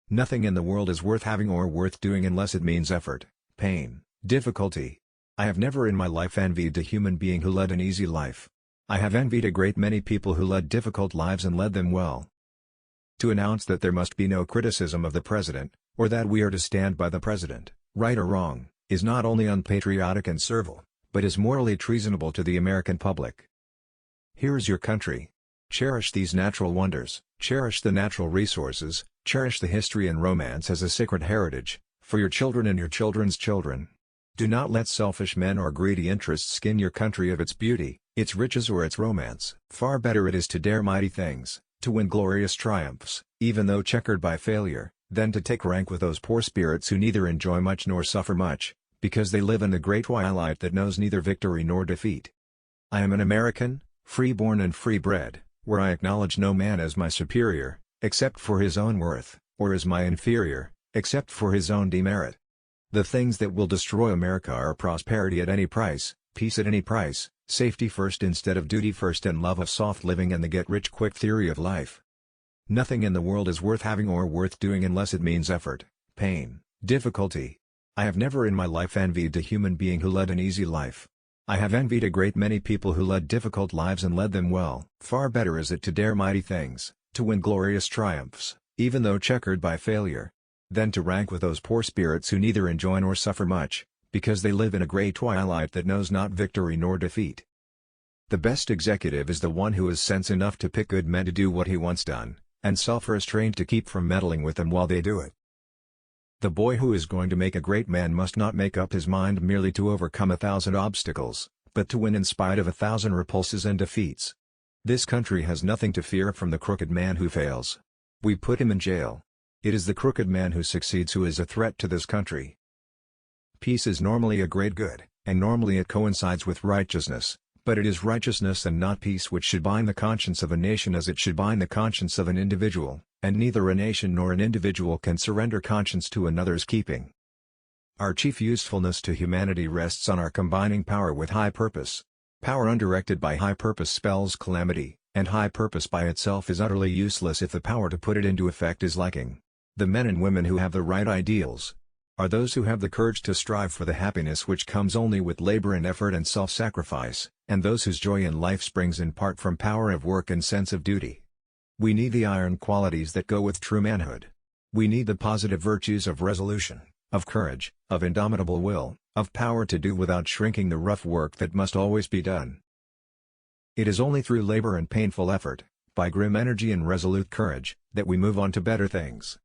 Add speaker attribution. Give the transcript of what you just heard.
Speaker 1: Nothing in the world is worth having or worth doing unless it means effort, pain, difficulty. I have never in my life envied a human being who led an easy life. I have envied a great many people who led difficult lives and led them well. To announce that there must be no criticism of the president, or that we are to stand by the president, right or wrong, is not only unpatriotic and servile, but is morally treasonable to the American public. Here is your country. Cherish these natural wonders, cherish the natural resources, cherish the history and romance as a sacred heritage, for your children and your children's children. Do not let selfish men or greedy interests skin your country of its beauty, its riches or its romance. Far better it is to dare mighty things, to win glorious triumphs, even though checkered by failure, than to take rank with those poor spirits who neither enjoy much nor suffer much, because they live in the great twilight that knows neither victory nor defeat. I am an American, free-born and free-bred, where I acknowledge no man as my superior, except for his own worth, or as my inferior, except for his own demerit. The things that will destroy America are prosperity at any price, peace at any price, safety first instead of duty first, and love of soft living and the get-rich-quick theory of life. Nothing in the world is worth having or worth doing unless it means effort, pain, difficulty. I have never in my life envied a human being who led an easy life. I have envied a great many people who led difficult lives and led them well. Far better is it to dare mighty things, to win glorious triumphs, even though checkered by failure, than to rank with those poor spirits who neither enjoy nor suffer much, because they live in a grey twilight that knows not victory nor defeat. The best executive is the one who has sense enough to pick good men to do what he wants done, and self-restraint to keep from meddling with them while they do it. The boy who is going to make a great man must not make up his mind merely to overcome 1,000 obstacles, but to win in spite of 1,000 repulses and defeats. This country has nothing to fear from the crooked man who fails. We put him in jail. It is the crooked man who succeeds who is a threat to this country. Peace is normally a great good, and normally it coincides with righteousness, but it is righteousness and not peace which should bind the conscience of a nation as it should bind the conscience of an individual, and neither a nation nor an individual can surrender conscience to another's keeping. Our chief usefulness to humanity rests on our combining power with high purpose. Power undirected by high purpose spells calamity, and high purpose by itself is utterly useless if the power to put it into effect is lacking. The men and women who have the right ideals are those who have the courage to strive for the happiness which comes only with labor and effort and self-sacrifice, and those whose joy in life springs in part from power of work and sense of duty. We need the iron qualities that go with true manhood. We need the positive virtues of resolution, of courage, of indomitable will, of power to do without shrinking the rough work that must always be done. It is only through labor and painful effort, by grim energy and resolute courage, that we move on to better things.